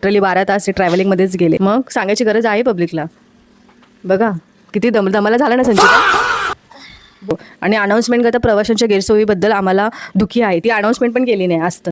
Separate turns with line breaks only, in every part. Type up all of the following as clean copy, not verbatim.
Literally 12 तास ट्रॅव्हलिंगमध्येच गेले. मग सांगायची गरज आहे पब्लिकला. बघा किती दमाला झाला ना संचिता. आणि अनाऊन्समेंट करता प्रवाशांच्या गैरसोयीबद्दल आम्हाला दुःखी आहे. ती अनाऊन्समेंट पण केली नाही आज तर.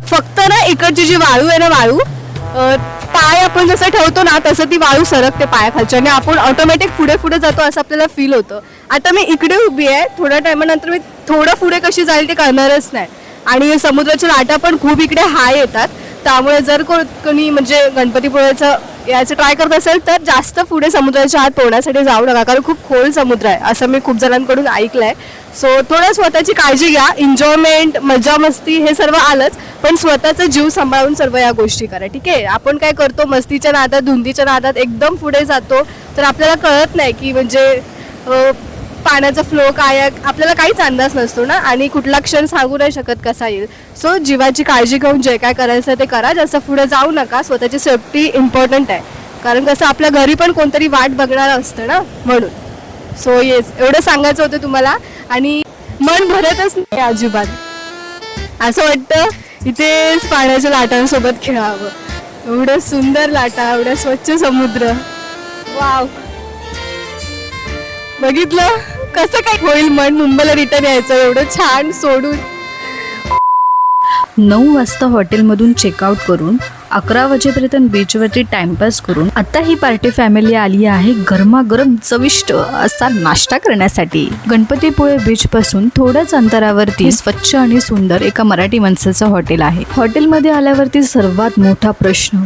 फक्त ना इकडची जी वाळू आहे ना, वाळू पाय आपण जसं ठेवतो ना तसं ती वाळू सरकते पायाखालच्या आणि आपण ऑटोमॅटिक पुढे पुढे जातो असं आपल्याला फील होतं. आता मी इकडे उभी आहे, थोड्या टायमानंतर मी थोडं पुढे कशी जाईल ते कळणारच नाही. आणि समुद्राच्या लाटा पण खूप इकडे हाय येतात, त्यामुळे जर कोणी म्हणजे गणपतीपुळेचं यायचं ट्राय करत असेल तर जास्त पुढे समुद्राच्या आत पोहण्यासाठी जाऊ नका, कारण खूप खोल समुद्र आहे असं मी खूप जणांकडून ऐकलंय. सो थोडं स्वतःची काळजी घ्या. एन्जॉयमेंट, मजा मस्ती हे सर्व आलंच, पण स्वतःचा जीव सांभाळून सर्व या गोष्टी करा. ठीक आहे. आपण काय करतो, मस्तीच्या नादात धुंदीच्या नादात एकदम पुढे जातो तर आपल्याला कळत नाही की म्हणजे पाण्याचा फ्लो काय आहे, आपल्याला काहीच अंदाज नसतो ना, आणि कुठला क्षण सांगू नाही शकत कसा येईल. सो जीवाची काळजी घेऊन जे काय करायचं ते करा. जास्त पुढे जाऊ नका. स्वतःची सेफ्टी इम्पॉर्टंट आहे, कारण कसं आपल्या घरी पण कोणतरी वाट बघणार असतं ना, म्हणून. सो येस, एवढं सांगायचं होतं तुम्हाला. आणि मन भरतच नाही अजिबात. असं वाटतं इथेच पाण्याच्या लाटांसोबत खेळावं. एवढं सुंदर लाटा, एवढं स्वच्छ समुद्र. वाव, बघितलं कसं काय होईल मन मुंबईला रिटर्न यायचं एवढं छान सोडून.
9 वाजता हॉटेलमधून चेकआउट करून 11 वाजेपर्यंत बीचवरती टाइमपास करून आता ही पार्टी फॅमिली आली आहे गरमागरम चविष्ट असा नाश्ता करण्यासाठी. गणपतीपुळे बीचपासून थोड्याच अंतरावरती स्वच्छ आणि सुंदर एका मराठी माणसाचं हॉटेल आहे. हॉटेलमध्ये आल्यावरती सर्वात मोठा प्रश्न,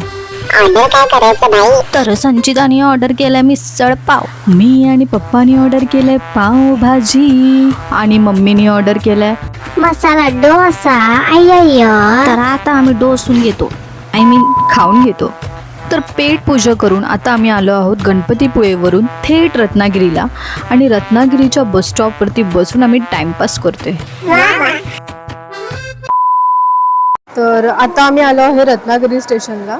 ऑर्डर काय करायचं बाई?
तर संचिताने ऑर्डर केलाय मिसळ पाव, मी आणि पप्पानी ऑर्डर केलंय पाव भाजी, आणि मम्मीने ऑर्डर केलाय
मसाला डोसा. अय्य,
तर आता आम्ही डोसून घेतो, खाऊन घेतो. तर पेट पूजा करून आता आम्ही आलो आहोत गणपतीपुळेवरून थेट रत्नागिरीला, आणि रत्नागिरीच्या बस स्टॉपवरती बसून आम्ही टाइमपास करतोय.
तर आता आम्ही आलो आहे रत्नागिरी स्टेशनला.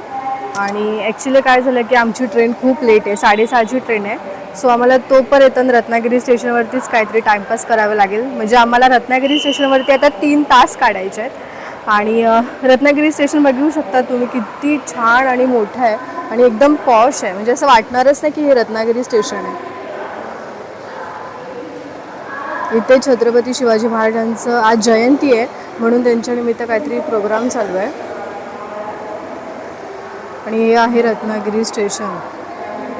आणि ॲक्च्युली काय झालं की आमची ट्रेन खूप लेट आहे, 6:30ची ट्रेन आहे. सो आम्हाला तोपर्यंत रत्नागिरी स्टेशनवरतीच काहीतरी टाईमपास करावं लागेल. म्हणजे आम्हाला रत्नागिरी स्टेशनवरती आता 3 तास काढायचे आहेत. आणि रत्नागिरी स्टेशन बघू शकता तुम्ही, किती छान आणि मोठं आहे आणि एकदम पॉश आहे. म्हणजे असं वाटणारच नाही की हे रत्नागिरी स्टेशन आहे. इथे छत्रपती शिवाजी महाराजांचं आज जयंती आहे, म्हणून त्यांच्या निमित्त काहीतरी प्रोग्राम चालू आहे. आणि हे आहे रत्नागिरी स्टेशन,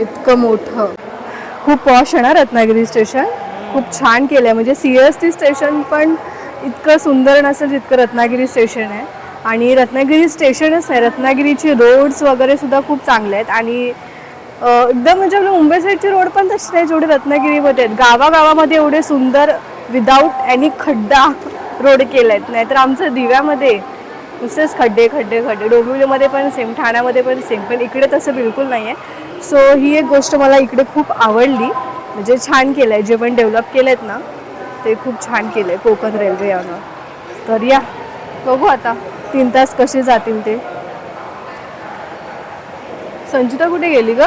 इतकं मोठं, खूप पॉश आहे ना रत्नागिरी स्टेशन. खूप छान केलं आहे. म्हणजे CST स्टेशन पण इतकं सुंदर नसेल जितकं रत्नागिरी स्टेशन आहे. आणि रत्नागिरी स्टेशनच नाही, रत्नागिरीचे रोड्स वगैरे सुद्धा खूप चांगले आहेत. आणि एकदम म्हणजे आपल्या मुंबई साईडचे रोड पण तसे नाही जेवढे रत्नागिरीमध्ये आहेत. गावागावामध्ये एवढे सुंदर विदाऊट एनी खड्डा रोड केले आहेत. नाहीतर आमचं दिव्यामध्ये नुसतेच खड्डे खड्डे खड्डे. डोंबिवलीमध्ये पण सेम, ठाण्यामध्ये पण सेम, पण इकडे तसं बिलकुल नाही आहे. सो ही एक गोष्ट मला इकडे खूप आवडली. म्हणजे छान केलं आहे, जे पण डेव्हलप केलं आहेत ना ते खूप छान केलं आहे कोकण रेल्वे यानं. तर या बघू आता 3 तास कसे जातील ते. संचिता कुठे गेली ग?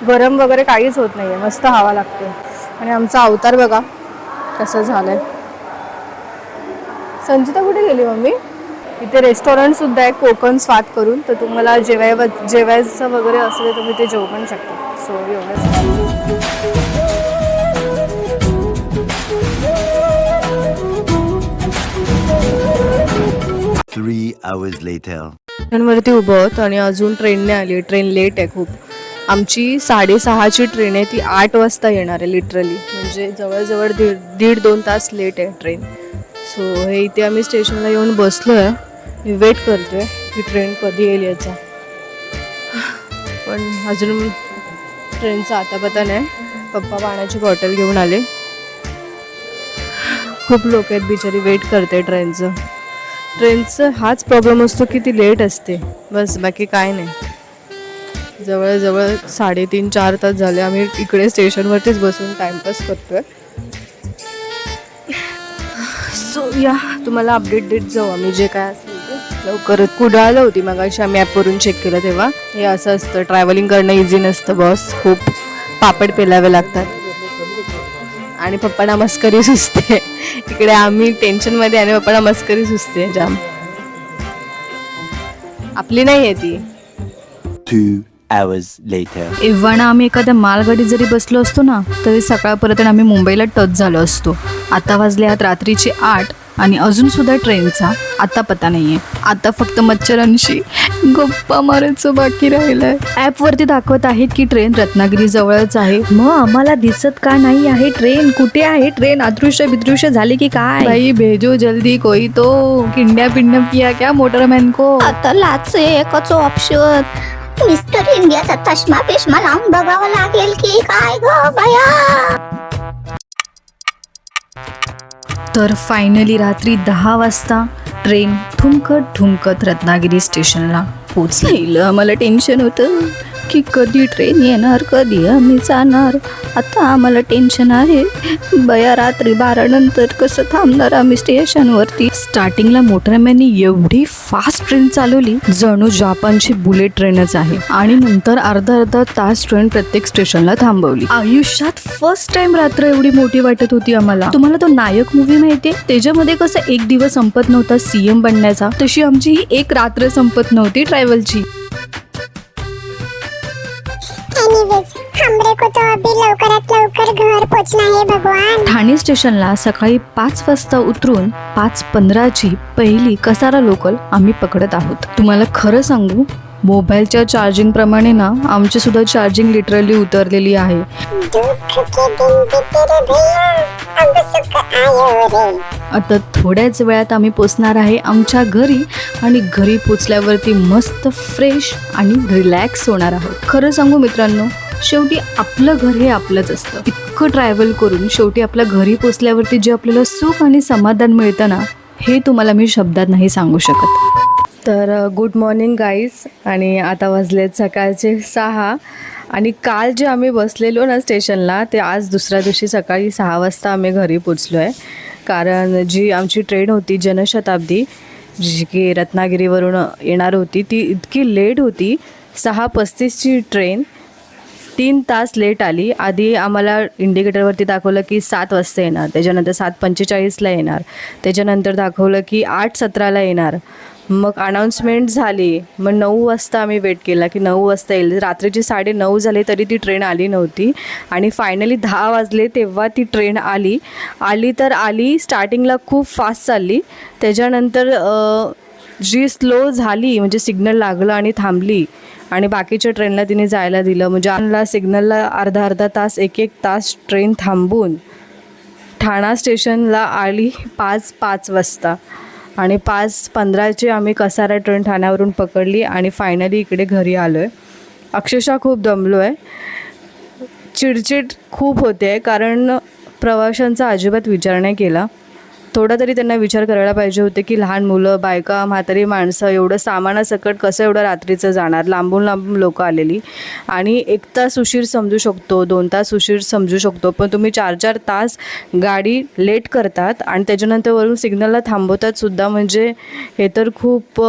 गरम वगैरे काहीच होत नाही आहे, मस्त हवा लागते. आणि आमचा अवतार बघा कसं झालं आहे. संचिता कुठे गेली मम्मी? इथे रेस्टॉरंटसुद्धा आहे कोकण स्वाद करून, तर तुम्हाला जेवायचं वगैरे असेल तर तुम्ही ते जेवू पण शकता. सो एवढंच.
3 hours later.
ट्रेनवरती उभं होत आणि अजून ट्रेन नाही आली. ट्रेन लेट आहे खूप. आमची 6:30ची ट्रेन आहे, ती 8 वाजता येणार आहे लिटरली. म्हणजे जवळजवळ 1.5-2 तास लेट आहे ट्रेन. सो हे इथे आम्ही स्टेशनला येऊन बसलो आहे, वेट करतो आहे. की ट्रेन कधी येईल याचा, पण अजून ट्रेनचा आता पता नाही. पप्पा पाण्याची बॉटल घेऊन आले. खूप लोक आहेत बिचारी, वेट करते ट्रेनचं हाच प्रॉब्लेम असतो की ती लेट असते, बस बाकी काय नाही. जवळजवळ 3.5-4 तास झाले आम्ही इकडे स्टेशनवरतीच बसून टाइमपास करतोय. सो या तुम्हाला अपडेट देत जाऊ आम्ही जे काय असेल ते. लवकर कुडाळलं होती मग अशी आम्ही ॲपवरून चेक केलं तेव्हा. हे असं असतं, ट्रॅव्हलिंग करणं इझी नसतं बॉस, खूप पापड पेलावे लागतात. आणि पप्पांना मस्करी सुचते इकडे, आम्ही टेन्शनमध्ये आणि पप्पांना मस्करी सुचते जाम. आपली नाही आहे ती.
2 hours later.
एव्हाना आम्ही एखाद्या मालगाडीत जरी बसलो असतो ना तरी सकाळपर्यंत आम्ही मुंबईला टच झालो असतो. आता वाजले आहेत रात्रीचे 8 आणि अजून सुद्धा ट्रेनचा आता पत्ता नाहीये. आता फक्त मच्छरांशी गप्पा मारायचं बाकी राहिलंय. ॲपवरती दाखवत आहेत की ट्रेन रत्नागिरी जवळच आहे. मग आम्हाला दिसत का नाही आहे ट्रेन? कुठे आहे ट्रेन? अदृश्य बिदृश्य झाली की काय?
भाई भेजो जल्दी कोई तो, किंड्या पिंड्या किया क्या मोटरमॅन को.
आता लाचे एकच ऑप्शन, मिस्टर इंडियाचा चष्मा पेशमा लावून बघावं लागेल की काय ग बया.
तर फायनली रात्री 10 वाजता ट्रेन ठुमकत रत्नागिरी स्टेशनला पोचली.
आम्हाला टेन्शन होतं
की कधी ट्रेन येणार, कधी आम्ही जाणार. आता आम्हाला टेन्शन आहे बया, रात्री 12 नंतर कसं थांबणार आम्ही स्टेशनवरती. स्टार्टिंगला मोटरमॅननी एवढी फास्ट ट्रेन चालवली जणू जापानची बुलेट ट्रेनच आहे. आणि नंतर अर्धा तास ट्रेन प्रत्येक स्टेशनला थांबवली. आयुष्यात फर्स्ट टाइम रात्र एवढी मोठी वाटत होती आम्हाला. तुम्हाला तो नायक मूवी माहितीये, त्याच्यामध्ये कसं एक दिवस संपत नव्हता CM बनण्याचा, तशी आमची ही एक रात्र संपत नव्हती ट्रॅव्हलची.
एनीवेज हमरे को तो अभी लवकरात लवकर घर पोचना है भगवान.
ठाणे स्टेशनला सकाळी 5 वाजता उतरून 5:15ची पहिली कसारा लोकल आम्ही पकडत आहोत. तुम्हाला खरं सांगू, मोबाईलच्या चार्जिंग प्रमाणे ना आमची सुद्धा चार्जिंग लिटरली उतरलेली आहे.
दुःख के दिन बीते रे भैया, अब सुख आयो रे.
आता थोड्याच वेळात आम्ही पोचणार आहे आमच्या घरी आणि घरी पोचल्यावरती मस्त फ्रेश आणि रिलॅक्स होणार आहोत. खरं सांगू मित्रांनो, शेवटी आपलं घर हे आपलंच असतं. इतकं ट्रॅव्हल करून शेवटी आपल्या घरी पोचल्यावरती जे आपल्याला सुख आणि समाधान मिळतं ना, हे तुम्हाला मी शब्दात नाही सांगू शकत.
तर गुड मॉर्निंग गाईज. आणि आता वाजलेत सकाळचे 6 आणि काल जे आम्ही बसलेलो ना स्टेशनला, ते आज दुसऱ्या दिवशी सकाळी 6 वाजता आम्ही घरी पोचलो आहे. कारण जी आमची ट्रेन होती जनशताब्दी, जी की रत्नागिरीवरून येणार होती, ती इतकी लेट होती. 6:35ची ट्रेन 3 तास लेट आली. आधी आम्हाला इंडिकेटरवरती दाखवलं की 7 वाजता येणार, त्याच्यानंतर 7:45ला येणार, त्याच्यानंतर दाखवलं की 8:17ला येणार. मग अनाऊन्समेंट झाली, मग 9 वाजता आम्ही वेट केला की 9 वाजता येईल. रात्रीचे 9:30 झाले तरी ती ट्रेन आली नव्हती. आणि फायनली 10 वाजले तेव्हा ती ट्रेन आली. तर आली, स्टार्टिंगला खूप फास्ट चालली, त्याच्यानंतर जी स्लो झाली म्हणजे सिग्नल लागलं आणि थांबली आणि बाकीच्या ट्रेनला तिने जायला दिलं. म्हणजे आम्हाला सिग्नलला अर्धा तास, एक तास ट्रेन थांबून ठाणा स्टेशनला आली 5 वाजता. आणि 5:15ची आम्ही कसारा ट्रेन ठाण्यावरून पकडली आणि फायनली इकडे घरी आलो आहे. अक्षरशः खूप दमलो आहे, चिडचिड खूप होते कारण प्रवाशांचा अजिबात विचार नाही केला. थोडा तरी त्यांना विचार करायला पाहिजे होते की लहान मुलं, बायका, म्हातारी माणसं एवढं सामानासकट कसं एवढं रात्रीचं जाणार. लांबून लोकं आलेली. आणि 1 तास उशीर समजू शकतो, 2 तास उशीर समजू शकतो, पण तुम्ही 4 तास गाडी लेट करतात आणि त्याच्यानंतर वरून सिग्नलला थांबवतात सुद्धा. म्हणजे हे तर खूप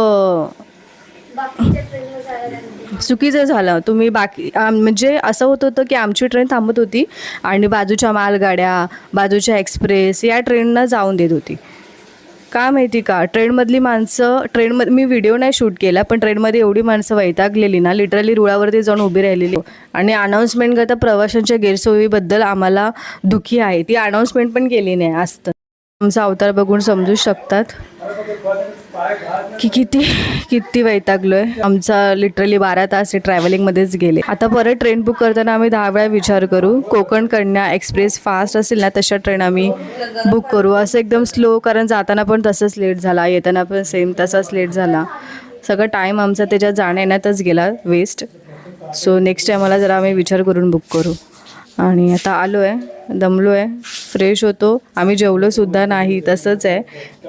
चुकीचं झालं. तुम्ही म्हणजे असं होत होतं की आमची ट्रेन थांबत होती आणि बाजूच्या मालगाड्या, बाजूच्या एक्सप्रेस या ट्रेननं जाऊन देत होती. का माहिती का, ट्रेनमधली माणसं, मी व्हिडिओ नाही शूट केला, पण ट्रेनमध्ये एवढी माणसं वैतागलेली ना, लिटरली रुळावरती जाऊन उभी राहिलेली. आणि अनाऊन्समेंट करता प्रवाशांच्या गैरसोयीबद्दल आम्हाला दुःखी आहे. ती अनाऊन्समेंट पण केली नाही असतं. आमचा अवतार बघून समजू शकतात की किती वैतागलो आहे. आमचा लिटरली 12 तास हे ट्रॅव्हलिंगमध्येच गेले. आता परत ट्रेन बुक करताना आम्ही 10 वेळा विचार करू. कोकण कन्या एक्सप्रेस फास्ट असेल ना तशा ट्रेन आम्ही बुक करू. असं एकदम स्लो, कारण जाताना पण तसंच लेट झाला, येताना पण सेम तसाच लेट झाला.
सगळं टाईम आमचा त्याच्यात जाण्या येण्यातच गेला वेस्ट. सो नेक्स्ट टायमाला जरा आम्ही विचार करून बुक करू. आणि आता आलो आहे, दमलो आहे, फ्रेश होतो. आम्ही जेवलोसुद्धा नाही, तसंच आहे.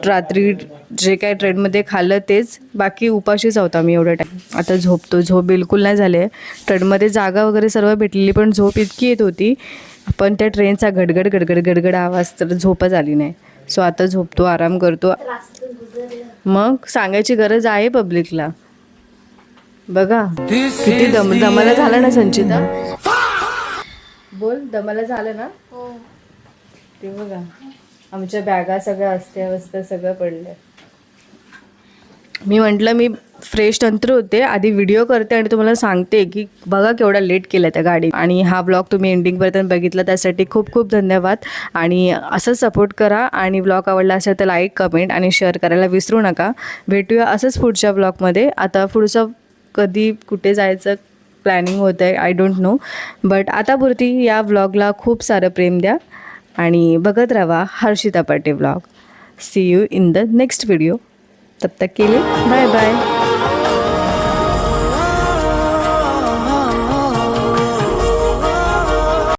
रात्री जे काय ट्रेनमध्ये खाल्लं तेच, बाकी उपाशीच आहोत आम्ही एवढा टाईम. आता झोपतो. झोप बिलकुल नाही झाली आहे. ट्रेनमध्ये जागा वगैरे सर्व भेटलेली, पण झोप इतकी येत होती, पण त्या ट्रेनचा गडगड गडगड गडगड आवाज, तर झोपच आली नाही. सो आता झोपतो, आराम करतो. मग सांगायची गरज आहे पब्लिकला. बघा किती दमाला झालं ना संचिता. बोल, दमाला झालं ना. ते बघा आमच्या बॅगा सगळ्या अस्ताव्यस्त सगळं पडलं. मी म्हटलं मी फ्रेश नंतर होते, आधी व्हिडिओ करते आणि तुम्हाला सांगते की बघा केवढा लेट केला त्या गाडी. आणि हा ब्लॉग तुम्ही एंडिंगपर्यंत बघितला त्यासाठी खूप खूप धन्यवाद. आणि असंच सपोर्ट करा. आणि ब्लॉग आवडला असेल तर लाईक, कमेंट आणि शेअर करायला विसरू नका. भेटूया असंच पुढच्या ब्लॉगमध्ये. आता पुढचं कधी कुठे जायचं प्लॅनिंग होतं आहे, आय डोंट नो. बट आतापुरती या व्लॉगला खूप सारं प्रेम द्या आणि बघत राहा Harshita Pate vlog. See you in the next video. तब तक के लिए बाय बाय.